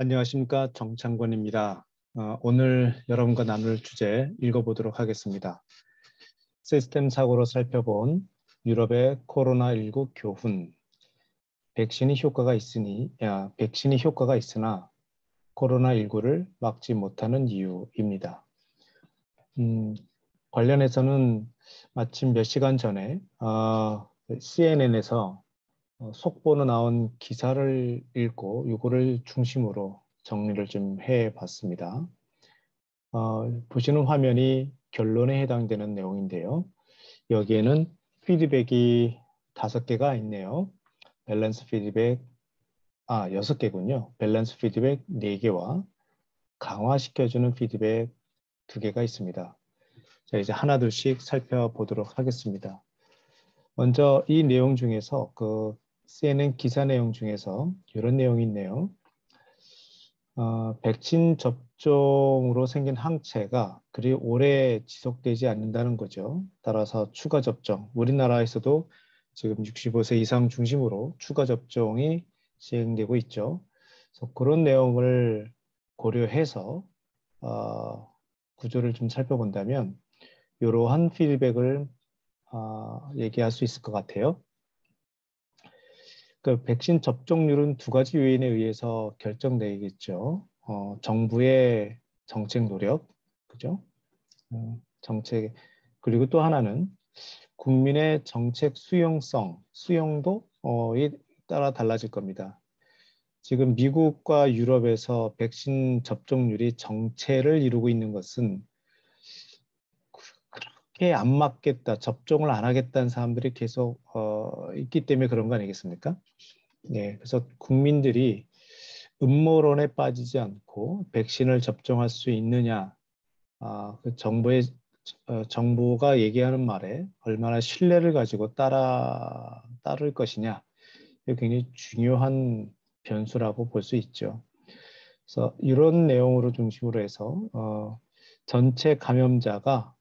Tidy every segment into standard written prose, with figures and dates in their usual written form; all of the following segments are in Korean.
안녕하십니까, 정창권입니다. 오늘 여러분과 나눌 주제 읽어보도록 하겠습니다. 시스템 사고로 살펴본 유럽의 코로나19 교훈. 백신이 효과가 있으나 코로나19를 막지 못하는 이유입니다. 관련해서는 마침 몇 시간 전에 CNN에서 속보로 나온 기사를 읽고 이거를 중심으로 정리를 좀 해봤습니다. 보시는 화면이 결론에 해당되는 내용인데요. 여기에는 피드백이 5개가 있네요. 밸런스 피드백, 6개군요. 밸런스 피드백 4개와 강화시켜주는 피드백 2개가 있습니다. 자, 이제 하나둘씩 살펴보도록 하겠습니다. 먼저 이 내용 중에서 CNN 기사 내용 중에서 이런 내용이 있네요. 백신 접종으로 생긴 항체가 그리 오래 지속되지 않는다는 거죠. 따라서 추가 접종, 우리나라에서도 지금 65세 이상 중심으로 추가 접종이 시행되고 있죠. 그래서 그런 내용을 고려해서 구조를 좀 살펴본다면 이러한 피드백을 얘기할 수 있을 것 같아요. 그 백신 접종률은 2가지 요인에 의해서 결정되겠죠. 정부의 정책 노력, 그죠? 정책, 그리고 또 하나는 국민의 정책 수용도에 따라 달라질 겁니다. 지금 미국과 유럽에서 백신 접종률이 정체를 이루고 있는 것은 그렇게 안 맞겠다, 접종을 안 하겠다는 사람들이 계속 있기 때문에 그런 거 아니겠습니까? 네, 그래서 국민들이 음모론에 빠지지 않고 백신을 접종할 수 있느냐, 그 정부가 얘기하는 말에 얼마나 신뢰를 가지고 따를 것이냐, 이게 굉장히 중요한 변수라고 볼 수 있죠. 그래서 이런 내용으로 중심으로 해서 전체 감염자가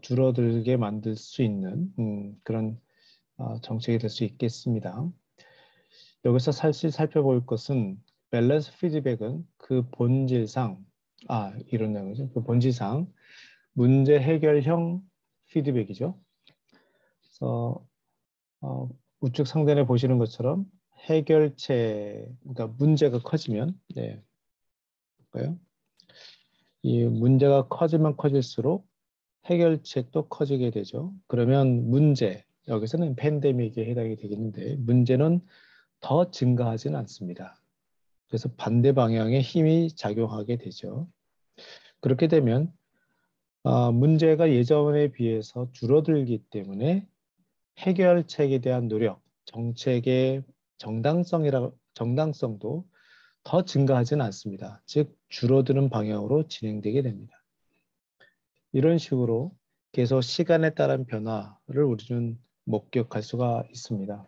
줄어들게 만들 수 있는 그런 정책이 될 수 있겠습니다. 여기서 사실 살펴볼 것은 밸런스 피드백은 그 본질상, 이런 내용이죠. 그 본질상 문제 해결형 피드백이죠. 그래서 우측 상단에 보시는 것처럼 그러니까 문제가 커지면, 네, 볼까요? 이 문제가 커지면 커질수록 해결책도 커지게 되죠. 그러면 여기서는 팬데믹에 해당이 되겠는데, 문제는 더 증가하지는 않습니다. 그래서 반대 방향의 힘이 작용하게 되죠. 그렇게 되면 문제가 예전에 비해서 줄어들기 때문에 해결책에 대한 노력, 정책의 정당성도 더 증가하지는 않습니다. 즉 줄어드는 방향으로 진행되게 됩니다. 이런 식으로 계속 시간에 따른 변화를 우리는 목격할 수가 있습니다.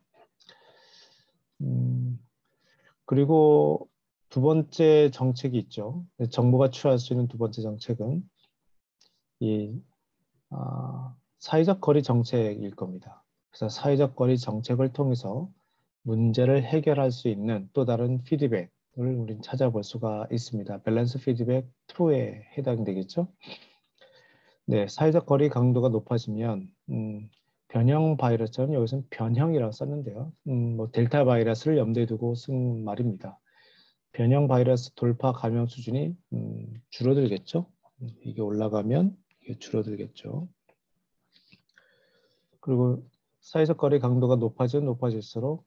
그리고 2번째 정책이 있죠. 정부가 취할 수 있는 2번째 정책은 이 사회적 거리 정책일 겁니다. 그래서 사회적 거리 정책을 통해서 문제를 해결할 수 있는 또 다른 피드백을 우리는 찾아볼 수가 있습니다. 밸런스 피드백 2에 해당되겠죠. 네, 사회적 거리 강도가 높아지면 변형 바이러스는 여기서는 변형이라고 썼는데요. 뭐 델타 바이러스를 염두에 두고 쓴 말입니다. 변형 바이러스 돌파 감염 수준이 줄어들겠죠. 이게 올라가면 이게 줄어들겠죠. 그리고 사회적 거리 강도가 높아질수록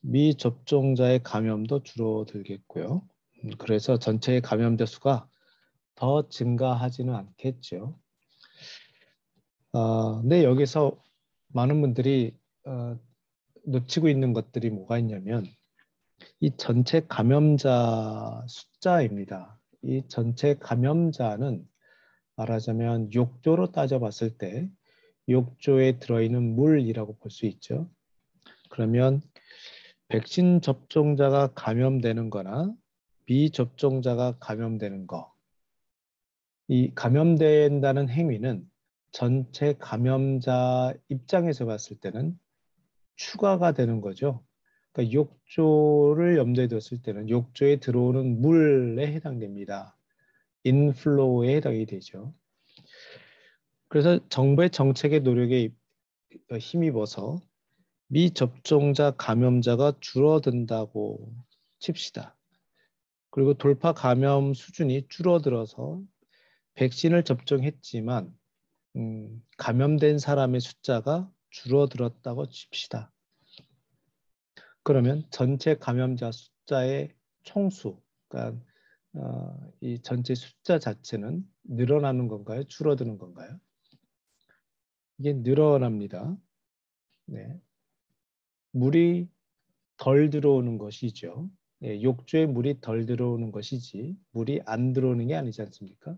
미접종자의 감염도 줄어들겠고요. 그래서 전체의 감염자 수가 더 증가하지는 않겠죠. 근데 여기서 많은 분들이 놓치고 있는 것들이 뭐가 있냐면 이 전체 감염자 숫자입니다. 이 전체 감염자는 말하자면 욕조로 따져봤을 때 욕조에 들어있는 물이라고 볼 수 있죠. 그러면 백신 접종자가 감염되는 거나 비접종자가 감염되는 거, 이 감염된다는 행위는 전체 감염자 입장에서 봤을 때는 추가가 되는 거죠. 그러니까 욕조를 염두에 뒀을 때는 욕조에 들어오는 물에 해당됩니다. 인플로우에 해당이 되죠. 그래서 정부의 정책의 노력에 힘입어서 미접종자 감염자가 줄어든다고 칩시다. 그리고 돌파 감염 수준이 줄어들어서 백신을 접종했지만 감염된 사람의 숫자가 줄어들었다고 칩시다. 그러면 전체 감염자 숫자의 총수, 그러니까 이 전체 숫자 자체는 늘어나는 건가요? 줄어드는 건가요? 이게 늘어납니다. 네. 물이 덜 들어오는 것이죠. 예, 욕조에 물이 덜 들어오는 것이지 물이 안 들어오는 게 아니지 않습니까?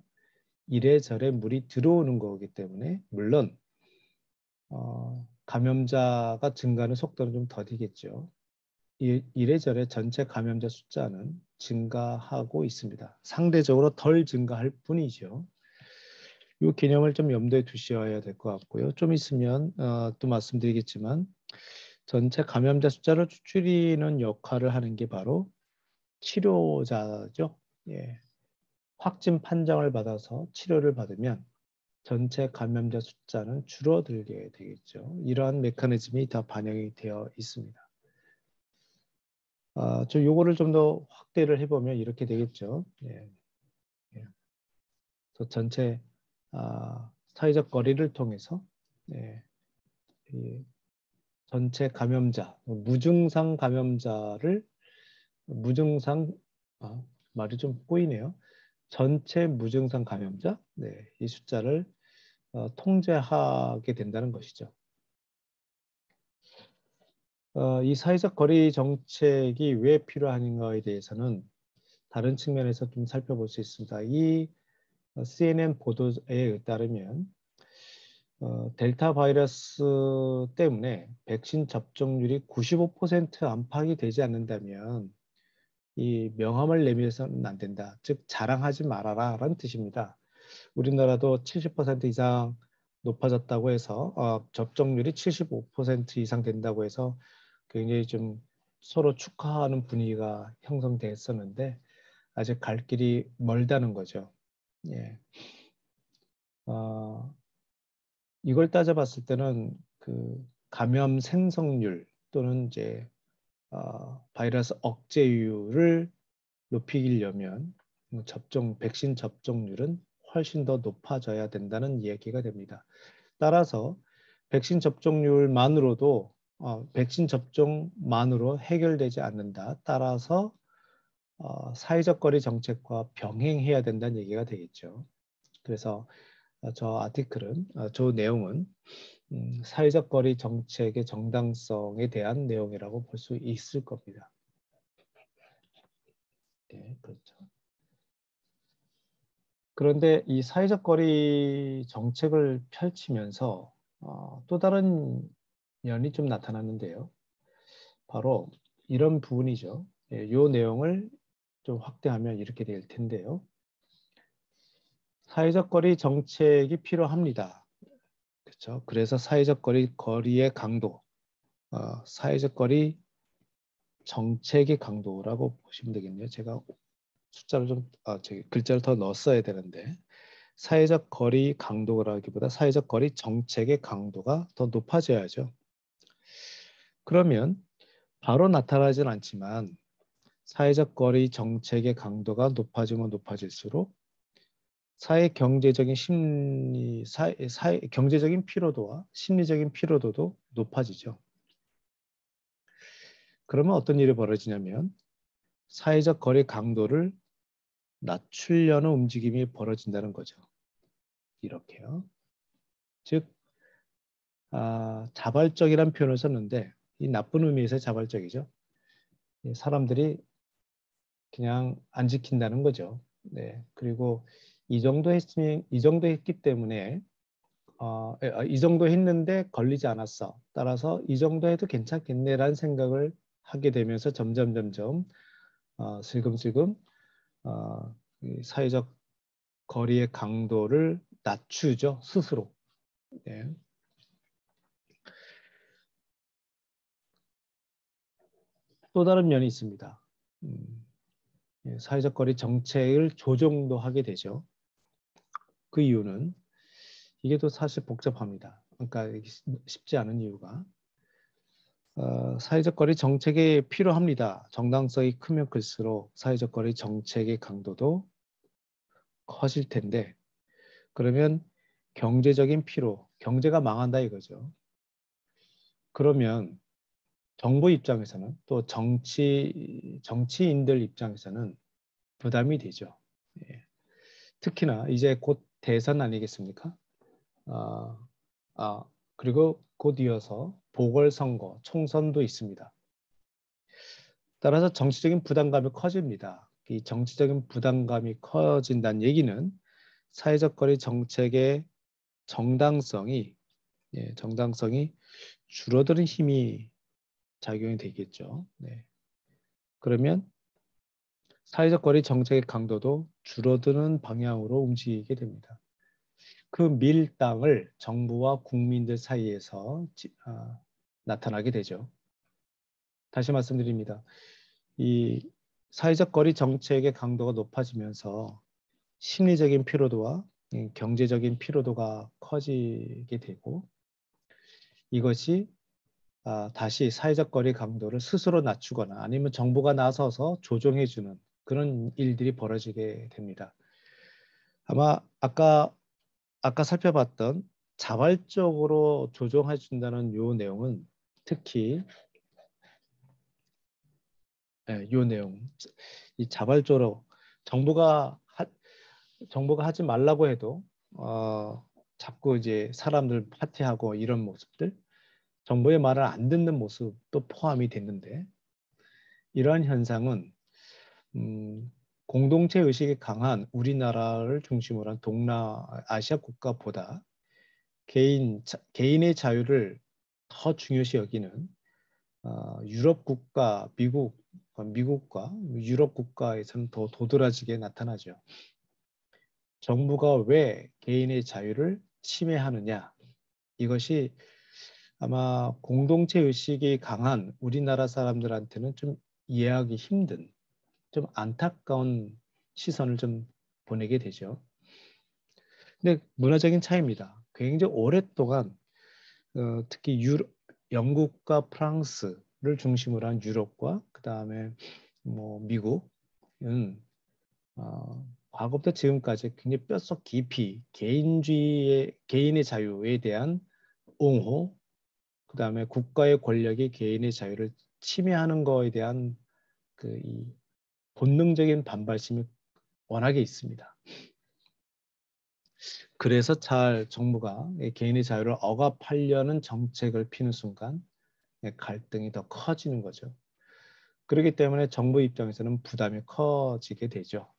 이래저래 물이 들어오는 거기 때문에 물론 감염자가 증가하는 속도는 좀 더디겠죠. 이래저래 전체 감염자 숫자는 증가하고 있습니다. 상대적으로 덜 증가할 뿐이죠. 이 개념을 좀 염두에 두셔야 될 것 같고요. 좀 있으면 또 말씀드리겠지만 전체 감염자 숫자를 줄이는 역할을 하는 게 바로 치료자죠. 예. 확진 판정을 받아서 치료를 받으면 전체 감염자 숫자는 줄어들게 되겠죠. 이러한 메커니즘이 다 반영이 되어 있습니다. 저 요거를 좀 더 확대를 해보면 이렇게 되겠죠. 예. 예. 전체 사회적 거리를 통해서 예. 이 전체 감염자, 무증상 감염자를 무증상 말이 좀 꼬이네요. 전체 무증상 감염자, 네, 이 숫자를 통제하게 된다는 것이죠. 이 사회적 거리 정책이 왜 필요한가에 대해서는 다른 측면에서 좀 살펴볼 수 있습니다. 이 CNN 보도에 따르면 델타 바이러스 때문에 백신 접종률이 95% 안팎이 되지 않는다면 이 명함을 내밀어서는 안 된다. 즉 자랑하지 말아라 라는 뜻입니다. 우리나라도 70% 이상 높아졌다고 해서 접종률이 75% 이상 된다고 해서 굉장히 좀 서로 축하하는 분위기가 형성됐었는데 아직 갈 길이 멀다는 거죠. 예. 이걸 따져봤을 때는 그 감염 생성률 또는 이제 바이러스 억제율을 높이려면 백신 접종률은 훨씬 더 높아져야 된다는 이야기가 됩니다. 따라서 백신 접종률만으로도 백신 접종만으로 해결되지 않는다. 따라서 사회적 거리 정책과 병행해야 된다는 얘기가 되겠죠. 그래서 저 내용은 사회적 거리 정책의 정당성에 대한 내용이라고 볼 수 있을 겁니다. 네, 그렇죠. 그런데 이 사회적 거리 정책을 펼치면서 또 다른 면이 좀 나타났는데요. 바로 이런 부분이죠. 예, 이 내용을 좀 확대하면 이렇게 될 텐데요. 사회적 거리 정책이 필요합니다. 그렇죠. 그래서 사회적 거리의 강도, 사회적 거리 정책의 강도라고 보시면 되겠네요. 제가 숫자를 글자를 더 넣었어야 되는데 사회적 거리 강도라기보다 사회적 거리 정책의 강도가 더 높아져야죠. 그러면 바로 나타나진 않지만 사회적 거리 정책의 강도가 높아지면 높아질수록 사회 경제적인 경제적인 피로도와 심리적인 피로도도 높아지죠. 그러면 어떤 일이 벌어지냐면 사회적 거리 강도를 낮추려는 움직임이 벌어진다는 거죠. 이렇게요. 즉 자발적이라는 표현을 썼는데 이 나쁜 의미에서 자발적이죠. 사람들이 그냥 안 지킨다는 거죠. 네. 그리고 이 정도 했기 때문에 이 정도 했는데 걸리지 않았어. 따라서 이 정도 해도 괜찮겠네라는 생각을 하게 되면서 점점 슬금슬금 이 사회적 거리의 강도를 낮추죠. 스스로. 네. 또 다른 면이 있습니다. 사회적 거리 정책을 조정도 하게 되죠. 그 이유는 이게 또 사실 복잡합니다. 그러니까 쉽지 않은 이유가 사회적 거리 정책이 필요합니다. 정당성이 크면 클수록 사회적 거리 정책의 강도도 커질 텐데 그러면 경제적인 필요, 경제가 망한다 이거죠. 그러면 정부 입장에서는 또 정치인들 입장에서는 부담이 되죠. 예. 특히나 이제 곧 대선 아니겠습니까? 아, 그리고 곧 이어서 보궐선거, 총선도 있습니다. 따라서 정치적인 부담감이 커집니다. 이 정치적인 부담감이 커진다는 얘기는 사회적 거리 정책의 정당성이 줄어드는 힘이 작용이 되겠죠. 네. 그러면 사회적 거리 정책의 강도도 줄어드는 방향으로 움직이게 됩니다. 그 밀당을 정부와 국민들 사이에서 나타나게 되죠. 다시 말씀드립니다. 이 사회적 거리 정책의 강도가 높아지면서 심리적인 피로도와 경제적인 피로도가 커지게 되고 이것이 다시 사회적 거리 강도를 스스로 낮추거나 아니면 정부가 나서서 조정해주는 그런 일들이 벌어지게 됩니다. 아마 아까 살펴봤던 자발적으로 조정해 준다는 요 내용은 특히 요 내용 이 자발적으로 정부가 하지 말라고 해도 자꾸 이제 사람들 파티하고 이런 모습들 정부의 말을 안 듣는 모습도 포함이 됐는데 이러한 현상은 공동체 의식이 강한 우리나라를 중심으로 한 동남아시아 국가보다 개인의 자유를 더 중요시 여기는 유럽 국가, 미국과 유럽 국가에서는 더 도드라지게 나타나죠. 정부가 왜 개인의 자유를 침해하느냐? 이것이 아마 공동체 의식이 강한 우리나라 사람들한테는 좀 이해하기 힘든, 좀 안타까운 시선을 좀 보내게 되죠. 근데 문화적인 차이입니다. 굉장히 오랫동안 특히 영국과 프랑스를 중심으로 한 유럽과 그 다음에 뭐 미국은 과거부터 지금까지 굉장히 뼛속 깊이 개인의 자유에 대한 옹호, 그 다음에 국가의 권력이 개인의 자유를 침해하는 거에 대한 이 본능적인 반발심이 워낙에 있습니다. 그래서 정부가 개인의 자유를 억압하려는 정책을 피는 순간 갈등이 더 커지는 거죠. 그렇기 때문에 정부 입장에서는 부담이 커지게 되죠.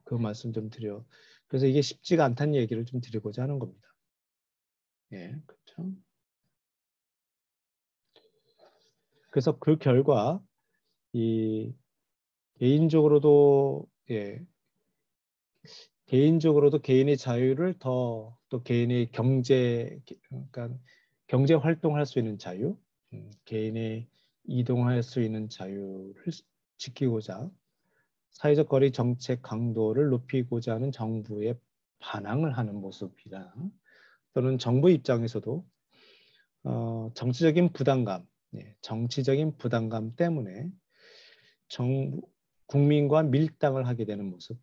그 말씀 좀 드려. 그래서 이게 쉽지가 않다는 얘기를 좀 드리고자 하는 겁니다. 예, 그렇죠. 그래서 그 결과 이 개인적으로도 개인의 자유를 또 개인의 그러니까 경제 활동할 수 있는 자유, 개인의 이동할 수 있는 자유를 지키고자 사회적 거리 정책 강도를 높이고자 하는 정부의 반항을 하는 모습이나 또는 정부 입장에서도 정치적인 부담감 때문에 국민과 밀당을 하게 되는 모습.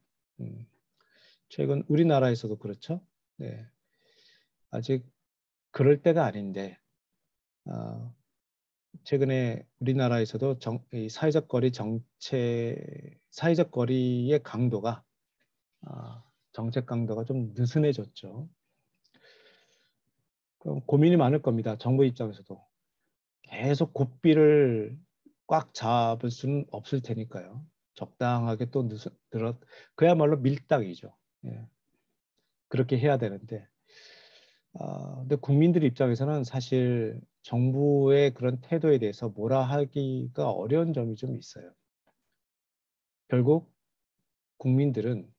최근 우리나라에서도 그렇죠. 네. 아직 그럴 때가 아닌데 최근에 우리나라에서도 이 사회적 거리의 강도가 정책 강도가 좀 느슨해졌죠. 그럼 고민이 많을 겁니다. 정부 입장에서도 계속 고삐를 꽉 잡을 수는 없을 테니까요. 적당하게 또 그야말로 밀당이죠. 예. 그렇게 해야 되는데 근데 국민들 입장에서는 사실 정부의 그런 태도에 대해서 뭐라 하기가 어려운 점이 좀 있어요. 결국 국민들은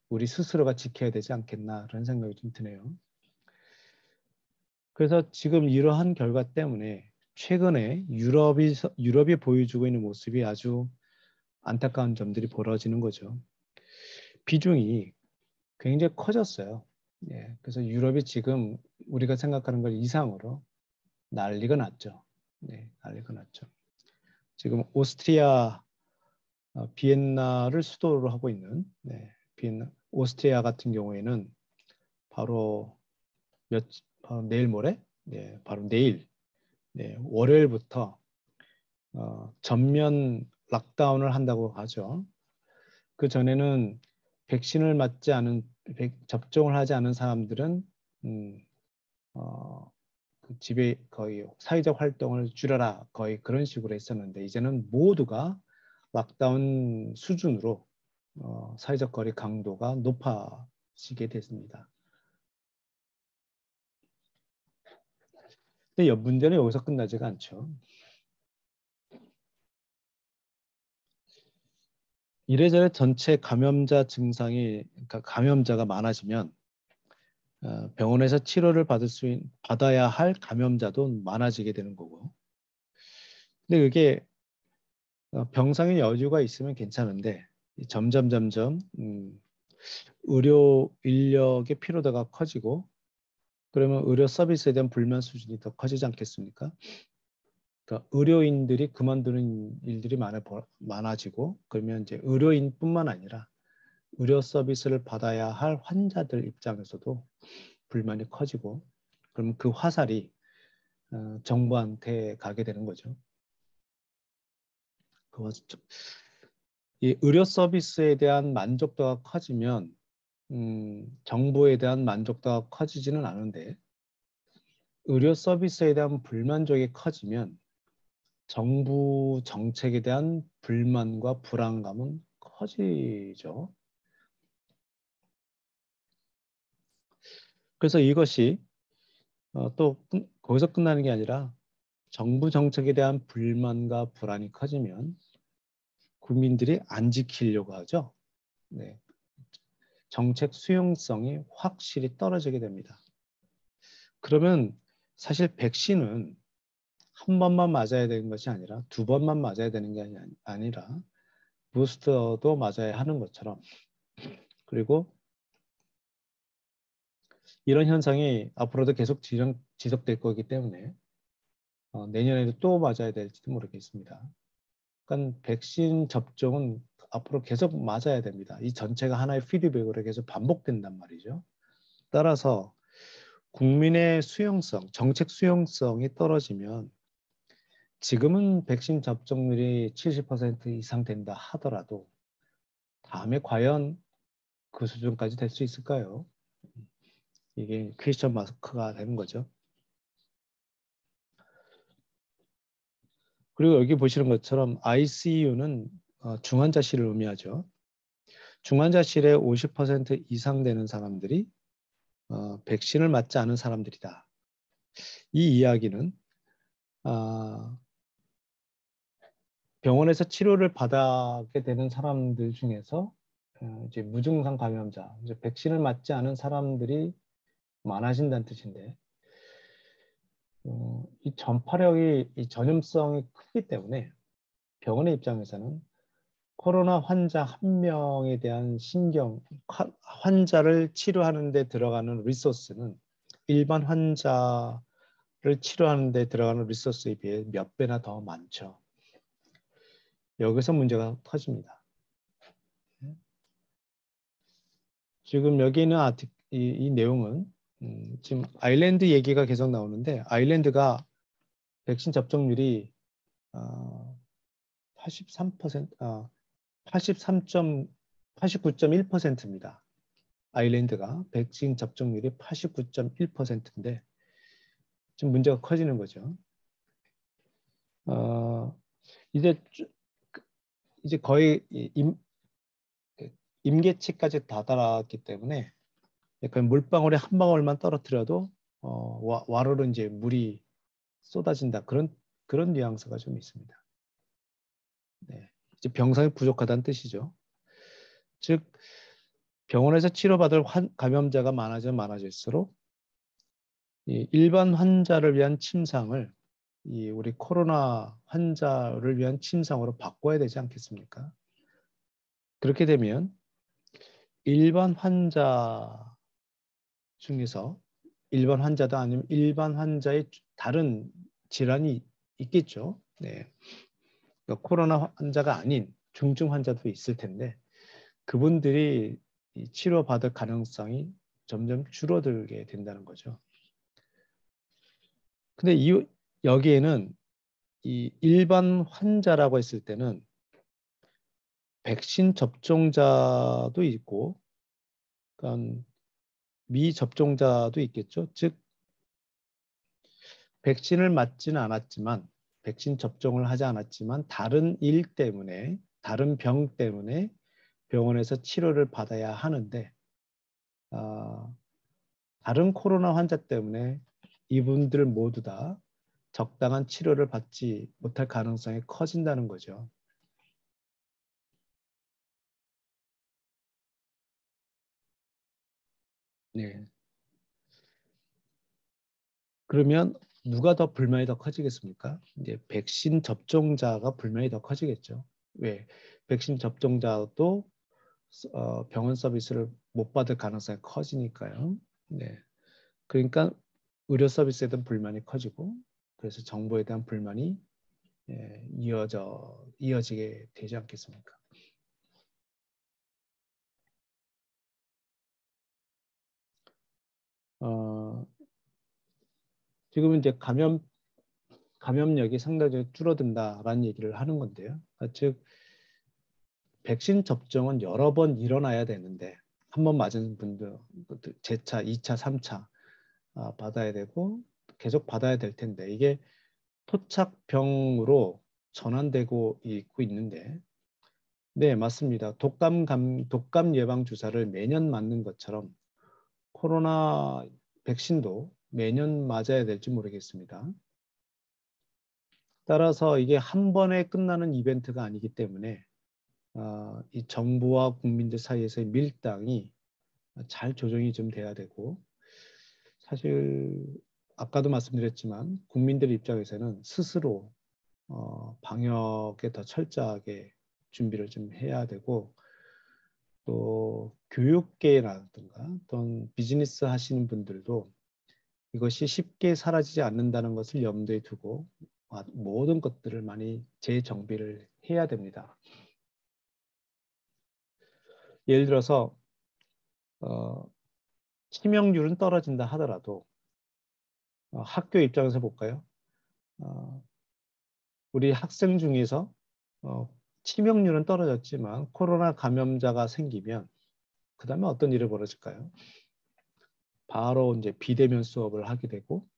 우리 스스로가 지켜야 되지 않겠나라는 생각이 좀 드네요. 그래서 지금 이러한 결과 때문에 최근에 유럽이 보여주고 있는 모습이 아주 안타까운 점들이 벌어지는 거죠. 비중이 굉장히 커졌어요. 예, 그래서 유럽이 지금 우리가 생각하는 것 이상으로 난리가 났죠. 네, 난리가 났죠. 지금 오스트리아, 비엔나를 수도로 하고 있는 오스트리아 같은 경우에는 바로 바로 내일 모레, 네, 바로 내일, 네, 월요일부터 전면 락다운을 한다고 하죠. 그 전에는 백신을 맞지 않은 접종을 하지 않은 사람들은 그 집에 거의 사회적 활동을 줄여라 거의 그런 식으로 했었는데 이제는 모두가 락다운 수준으로 사회적 거리 강도가 높아지게 됐습니다. 근데 문제는 여기서 끝나지가 않죠. 이래저래 전체 감염자 증상이 그러니까 감염자가 많아지면 병원에서 치료를 받아야 할 감염자도 많아지게 되는 거고. 근데 그게 병상의 여유가 있으면 괜찮은데 점점 의료 인력의 피로도가 커지고 그러면 의료 서비스에 대한 불만 수준이 더 커지지 않겠습니까? 그러니까 의료인들이 그만두는 일들이 많아지고 그러면 이제 의료인뿐만 아니라 의료 서비스를 받아야 할 환자들 입장에서도 불만이 커지고 그러면 그 화살이 정부한테 가게 되는 거죠. 이 의료 서비스에 대한 만족도가 커지면 정부에 대한 만족도가 커지지는 않은데 의료 서비스에 대한 불만족이 커지면 정부 정책에 대한 불만과 불안감은 커지죠. 그래서 이것이 또 거기서 끝나는 게 아니라 정부 정책에 대한 불만과 불안이 커지면 국민들이 안 지키려고 하죠. 네. 정책 수용성이 확실히 떨어지게 됩니다. 그러면 사실 백신은 한 번만 맞아야 되는 것이 아니라 두 번만 맞아야 되는 게 아니라 부스터도 맞아야 하는 것처럼 그리고 이런 현상이 앞으로도 계속 지속될 거기 때문에 내년에도 또 맞아야 될지도 모르겠습니다. 그러니까 백신 접종은 앞으로 계속 맞아야 됩니다. 이 전체가 하나의 피드백으로 계속 반복된단 말이죠. 따라서 국민의 수용성, 정책 수용성이 떨어지면 지금은 백신 접종률이 70% 이상 된다 하더라도 다음에 과연 그 수준까지 될 수 있을까요? 이게 퀘스천 마스크가 되는 거죠. 그리고 여기 보시는 것처럼 ICU는 중환자실을 의미하죠. 중환자실에 50% 이상 되는 사람들이 백신을 맞지 않은 사람들이다. 이 이야기는 병원에서 치료를 받게 되는 사람들 중에서 이제 무증상 감염자, 이제 백신을 맞지 않은 사람들이 많아진다는 뜻인데 이 전파력이 이 전염성이 크기 때문에 병원의 입장에서는 코로나 환자 한 명에 대한 환자를 치료하는 데 들어가는 리소스는 일반 환자를 치료하는 데 들어가는 리소스에 비해 몇 배나 더 많죠. 여기서 문제가 터집니다. 지금 여기 있는 이 내용은 지금 아일랜드 얘기가 계속 나오는데 아일랜드가 백신 접종률이 83%, 89.1%입니다. 아일랜드가 백신 접종률이 89.1%인데 지금 문제가 커지는 거죠. 이제 거의 임계치까지 다다랐기 때문에 약간 물방울에 한 방울만 떨어뜨려도 와로로 이제 물이 쏟아진다 그런 뉘앙스가 좀 있습니다. 네. 이제 병상이 부족하다는 뜻이죠. 즉 병원에서 치료받을 감염자가 많아질수록 일반 환자를 위한 침상을 우리 코로나 환자를 위한 침상으로 바꿔야 되지 않겠습니까? 그렇게 되면 일반 환자 중에서 일반 환자도 아니면 일반 환자의 다른 질환이 있겠죠. 네. 그러니까 코로나 환자가 아닌 중증 환자도 있을 텐데 그분들이 치료받을 가능성이 점점 줄어들게 된다는 거죠. 근데 여기에는 이 일반 환자라고 했을 때는 백신 접종자도 있고, 그러니까 미접종자도 있겠죠. 즉, 백신을 맞지는 않았지만, 백신 접종을 하지 않았지만, 다른 일 때문에, 다른 병 때문에 병원에서 치료를 받아야 하는데, 아, 다른 코로나 환자 때문에 이분들 모두 다 적당한 치료를 받지 못할 가능성이 커진다는 거죠. 네. 그러면 누가 더 불만이 더 커지겠습니까? 이제 백신 접종자가 불만이 더 커지겠죠. 왜? 백신 접종자도 병원 서비스를 못 받을 가능성이 커지니까요. 네. 그러니까 의료 서비스에 대한 불만이 커지고, 그래서 정부에 대한 불만이 이어지게 되지 않겠습니까? 어, 지금은 이제 감염력이 상당히 줄어든다라는 얘기를 하는 건데요. 즉, 백신 접종은 여러 번 일어나야 되는데, 한 번 맞은 분들, 재차, 2차, 3차 받아야 되고, 계속 받아야 될 텐데, 이게 토착병으로 전환되고 있고 있는데, 네, 맞습니다. 독감 예방 주사를 매년 맞는 것처럼 코로나 백신도 매년 맞아야 될지 모르겠습니다. 따라서 이게 한 번에 끝나는 이벤트가 아니기 때문에 이 정부와 국민들 사이에서의 밀당이 잘 조정이 좀 돼야 되고 사실 아까도 말씀드렸지만 국민들 입장에서는 스스로 방역에 더 철저하게 준비를 좀 해야 되고 또 교육계라든가 또는 비즈니스 하시는 분들도 이것이 쉽게 사라지지 않는다는 것을 염두에 두고 모든 것들을 많이 재정비를 해야 됩니다. 예를 들어서 어, 치명률은 떨어진다 하더라도 학교 입장에서 볼까요? 어, 우리 학생 중에서 어, 치명률은 떨어졌지만 코로나 감염자가 생기면 그 다음에 어떤 일이 벌어질까요? 바로 이제 비대면 수업을 하게 되고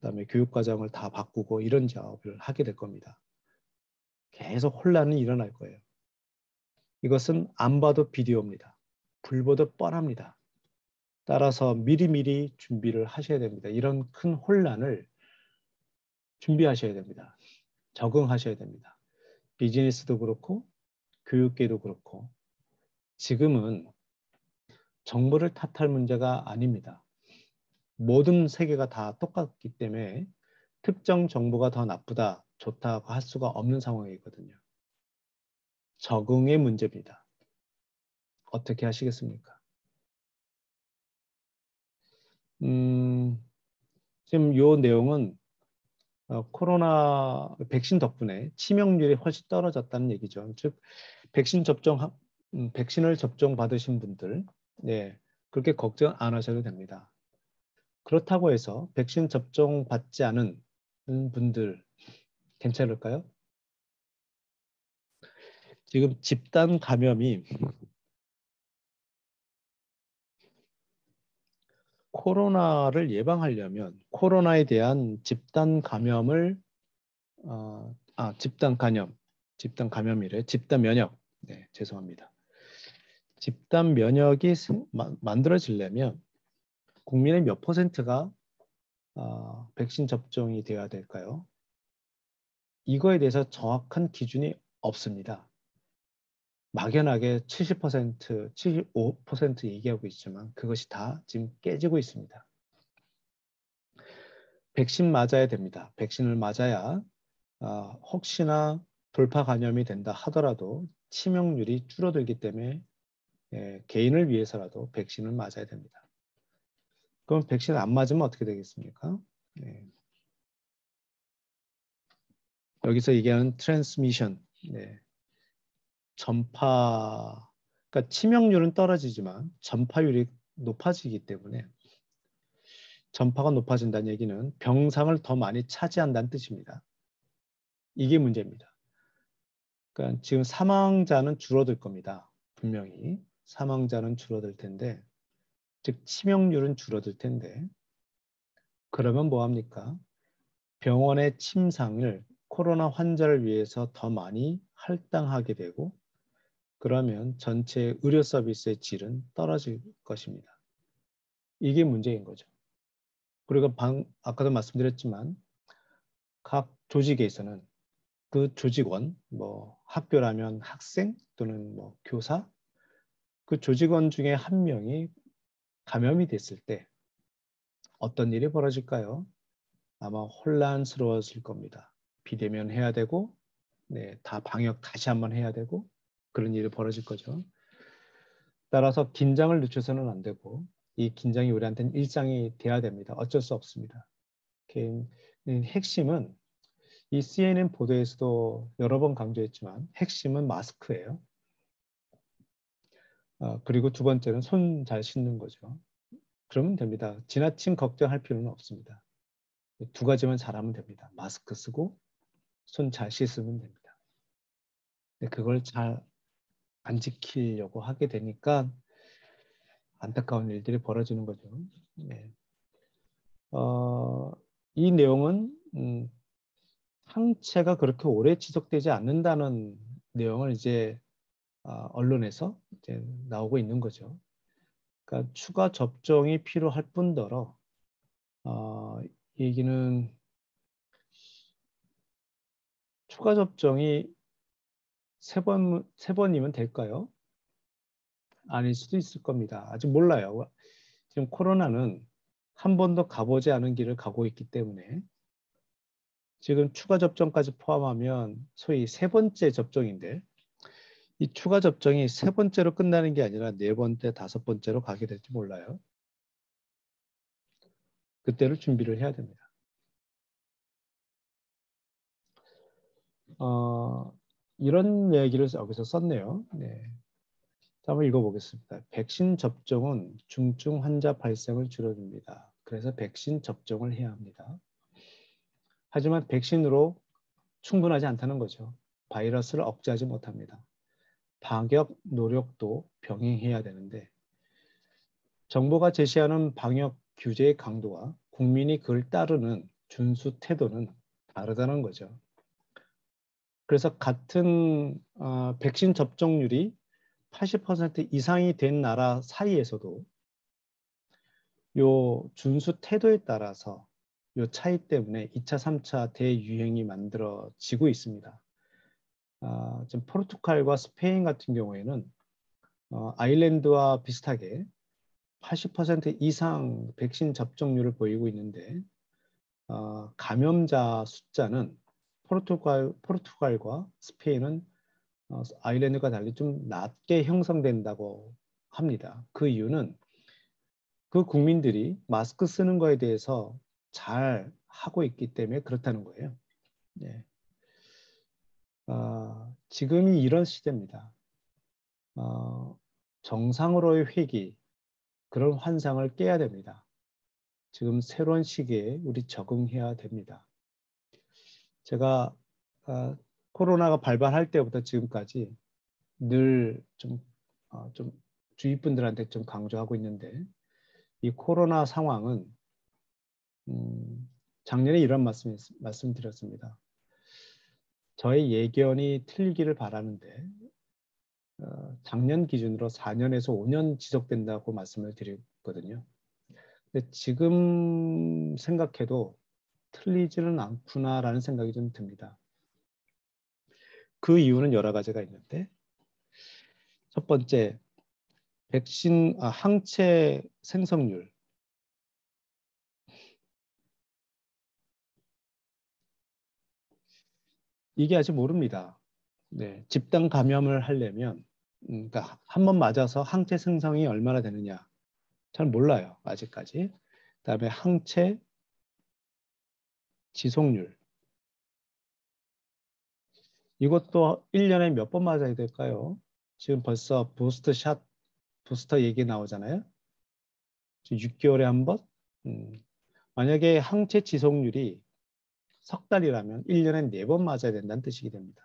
그다음에 교육과정을 다 바꾸고 이런 작업을 하게 될 겁니다. 계속 혼란이 일어날 거예요. 이것은 안 봐도 비디오입니다. 불 보듯 뻔합니다. 따라서 미리미리 준비를 하셔야 됩니다. 이런 큰 혼란을 준비하셔야 됩니다. 적응하셔야 됩니다. 비즈니스도 그렇고 교육계도 그렇고 지금은 정부를 탓할 문제가 아닙니다. 모든 세계가 다 똑같기 때문에 특정 정부가 더 나쁘다, 좋다고 할 수가 없는 상황이거든요. 적응의 문제입니다. 어떻게 하시겠습니까? 음, 지금 이 내용은 코로나 백신 덕분에 치명률이 훨씬 떨어졌다는 얘기죠. 즉, 백신을 접종 받으신 분들, 네, 그렇게 걱정 안 하셔도 됩니다. 그렇다고 해서 백신 접종 받지 않은 분들 괜찮을까요? 지금 집단 감염이 코로나를 예방하려면 코로나에 대한 집단 감염을 집단 감염이래. 집단 면역. 네, 죄송합니다. 집단 면역이 만들어지려면 국민의 몇 퍼센트가 백신 접종이 되어야 될까요? 이거에 대해서 정확한 기준이 없습니다. 막연하게 70%, 75% 얘기하고 있지만 그것이 다 지금 깨지고 있습니다. 백신 맞아야 됩니다. 백신을 맞아야 혹시나 돌파 감염이 된다 하더라도 치명률이 줄어들기 때문에 개인을 위해서라도 백신을 맞아야 됩니다. 그럼 백신 안 맞으면 어떻게 되겠습니까? 네. 여기서 얘기하는 트랜스미션, 전파, 그러니까 치명률은 떨어지지만 전파율이 높아지기 때문에 전파가 높아진다는 얘기는 병상을 더 많이 차지한다는 뜻입니다. 이게 문제입니다. 그러니까 지금 사망자는 줄어들 겁니다. 분명히 사망자는 줄어들 텐데, 즉 치명률은 줄어들 텐데, 그러면 뭐 합니까? 병원의 침상을 코로나 환자를 위해서 더 많이 할당하게 되고, 그러면 전체 의료 서비스의 질은 떨어질 것입니다. 이게 문제인 거죠. 그리고 아까도 말씀드렸지만 각 조직에서는 그 조직원, 뭐 학교라면 학생 또는 뭐 교사, 그 조직원 중에 한 명이 감염이 됐을 때 어떤 일이 벌어질까요? 아마 혼란스러웠을 겁니다. 비대면 해야 되고, 다 방역 다시 한번 해야 되고 그런 일이 벌어질 거죠. 따라서 긴장을 늦춰서는 안 되고 이 긴장이 우리한테는 일상이 돼야 됩니다. 어쩔 수 없습니다. 핵심은 이 CNN 보도에서도 여러 번 강조했지만 핵심은 마스크예요. 그리고 두 번째는 손 잘 씻는 거죠. 그러면 됩니다. 지나친 걱정할 필요는 없습니다. 두 가지만 잘하면 됩니다. 마스크 쓰고 손 잘 씻으면 됩니다. 그걸 잘 안 지키려고 하게 되니까 안타까운 일들이 벌어지는 거죠. 네. 이 내용은 항체가 그렇게 오래 지속되지 않는다는 내용을 이제 언론에서 이제 나오고 있는 거죠. 그러니까 추가 접종이 필요할 뿐더러 얘기는 추가 접종이 세 번이면 될까요? 아닐 수도 있을 겁니다. 아직 몰라요. 지금 코로나는 한 번도 가보지 않은 길을 가고 있기 때문에 지금 추가 접종까지 포함하면 소위 세 번째 접종인데 이 추가 접종이 세 번째로 끝나는 게 아니라 네 번째, 다섯 번째로 가게 될지 몰라요. 그때를 준비를 해야 됩니다. 이런 얘기를 여기서 썼네요. 네. 자, 한번 읽어보겠습니다. 백신 접종은 중증 환자 발생을 줄여줍니다. 그래서 백신 접종을 해야 합니다. 하지만 백신으로 충분하지 않다는 거죠. 바이러스를 억제하지 못합니다. 방역 노력도 병행해야 되는데 정부가 제시하는 방역 규제의 강도와 국민이 그걸 따르는 준수 태도는 다르다는 거죠. 그래서 같은 백신 접종률이 80% 이상이 된 나라 사이에서도 요 준수 태도에 따라서 요 차이 때문에 2차, 3차 대유행이 만들어지고 있습니다. 지금 포르투갈과 스페인 같은 경우에는 아일랜드와 비슷하게 80% 이상 백신 접종률을 보이고 있는데 감염자 숫자는 포르투갈과 스페인은 아일랜드가 달리 좀 낮게 형성된다고 합니다. 그 이유는 그 국민들이 마스크 쓰는 거에 대해서 잘 하고 있기 때문에 그렇다는 거예요. 네. 지금이 이런 시대입니다. 정상으로의 회귀, 그런 환상을 깨야 됩니다. 지금 새로운 시기에 우리 적응해야 됩니다. 제가 코로나가 발발할 때부터 지금까지 늘 좀 주위 분들한테 좀 강조하고 있는데 이 코로나 상황은 작년에 이런 말씀드렸습니다. 저의 예견이 틀리기를 바라는데 작년 기준으로 4년에서 5년 지속된다고 말씀을 드렸거든요. 근데 지금 생각해도 틀리지는 않구나라는 생각이 좀 듭니다. 그 이유는 여러 가지가 있는데 첫 번째, 항체 생성률. 이게 아직 모릅니다. 네, 집단 감염을 하려면 그러니까 한 번 맞아서 항체 생성이 얼마나 되느냐 잘 몰라요. 아직까지. 그다음에 항체 지속률. 이것도 1년에 몇 번 맞아야 될까요? 지금 벌써 부스터 부스터 얘기 나오잖아요. 6개월에 한 번? 만약에 항체 지속률이 석 달이라면 1년에 4번 맞아야 된다는 뜻이 됩니다.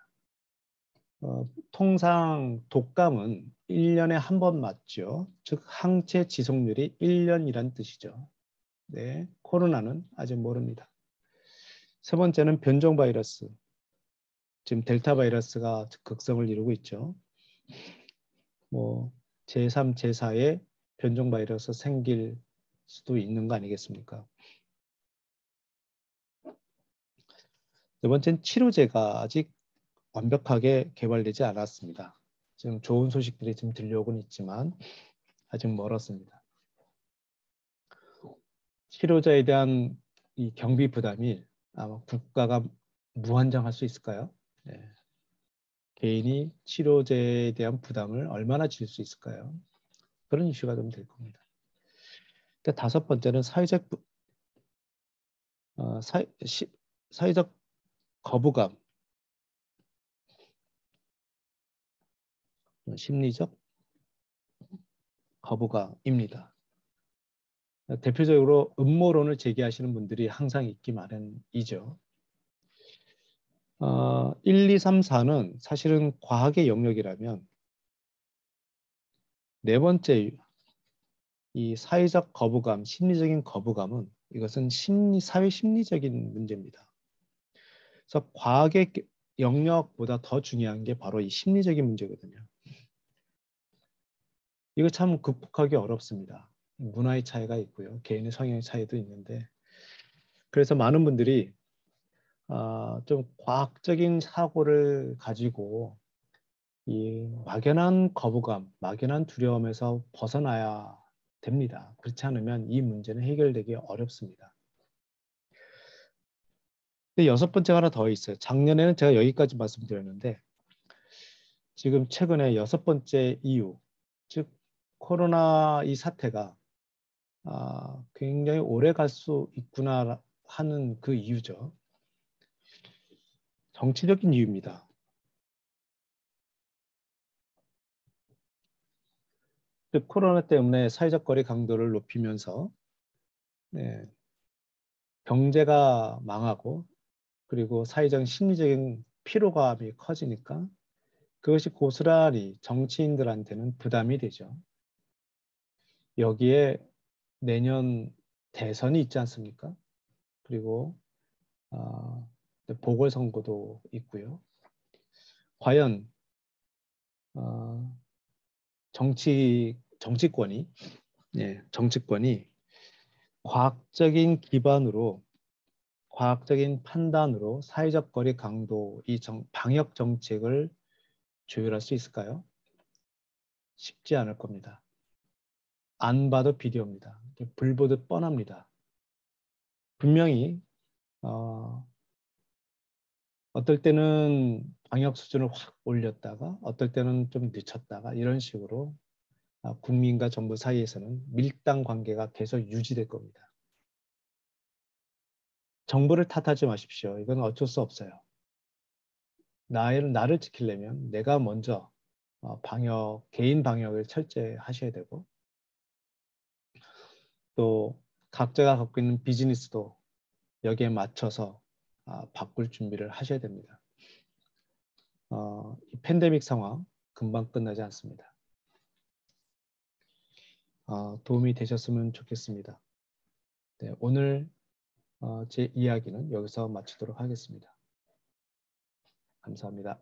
통상 독감은 1년에 한 번 맞죠. 즉 항체 지속률이 1년이란 뜻이죠. 네, 코로나는 아직 모릅니다. 세 번째는 변종 바이러스. 지금 델타 바이러스가 극성을 이루고 있죠. 뭐 제3, 제4의 변종 바이러스 생길 수도 있는 거 아니겠습니까? 네 번째는 치료제가 아직 완벽하게 개발되지 않았습니다. 지금 좋은 소식들이 지금 들려오곤 있지만 아직 멀었습니다. 치료제에 대한 이 경비 부담이 아마 국가가 무한정할 수 있을까요? 네. 개인이 치료제에 대한 부담을 얼마나 질 수 있을까요? 그런 이슈가 좀 될 겁니다. 다섯 번째는 사회적 거부감, 심리적 거부감입니다. 대표적으로 음모론을 제기하시는 분들이 항상 있기 마련이죠. 1, 2, 3, 4는 사실은 과학의 영역이라면 네 번째 이 사회적 거부감, 심리적인 거부감은 이것은 사회 심리적인 문제입니다. 그래서 과학의 영역보다 더 중요한 게 바로 이 심리적인 문제거든요. 이거 참 극복하기 어렵습니다. 문화의 차이가 있고요. 개인의 성향의 차이도 있는데 그래서 많은 분들이 좀 과학적인 사고를 가지고 이 막연한 거부감, 막연한 두려움에서 벗어나야 됩니다. 그렇지 않으면 이 문제는 해결되기 어렵습니다. 근데 여섯 번째가 하나 더 있어요. 작년에는 제가 여기까지 말씀드렸는데 지금 최근에 여섯 번째 이유, 즉 코로나 이 사태가 굉장히 오래 갈 수 있구나 하는 그 이유죠. 정치적인 이유입니다. 즉 코로나 때문에 사회적 거리 강도를 높이면서 네, 경제가 망하고 그리고 사회적 심리적인 피로감이 커지니까 그것이 고스란히 정치인들한테는 부담이 되죠. 여기에 내년 대선이 있지 않습니까? 그리고 보궐선거도 있고요. 과연 정치권이 정치권이 과학적인 기반으로 과학적인 판단으로 사회적 거리 강도 이 방역 정책을 조율할 수 있을까요? 쉽지 않을 겁니다. 안 봐도 비디오입니다. 불 보듯 뻔합니다. 분명히 어떨 때는 방역 수준을 확 올렸다가 어떨 때는 좀 늦췄다가 이런 식으로 국민과 정부 사이에서는 밀당 관계가 계속 유지될 겁니다. 정부를 탓하지 마십시오. 이건 어쩔 수 없어요. 나를 지키려면 내가 먼저 개인 방역을 철저히 하셔야 되고 또 각자가 갖고 있는 비즈니스도 여기에 맞춰서 바꿀 준비를 하셔야 됩니다. 이 팬데믹 상황 금방 끝나지 않습니다. 도움이 되셨으면 좋겠습니다. 네, 오늘 제 이야기는 여기서 마치도록 하겠습니다. 감사합니다.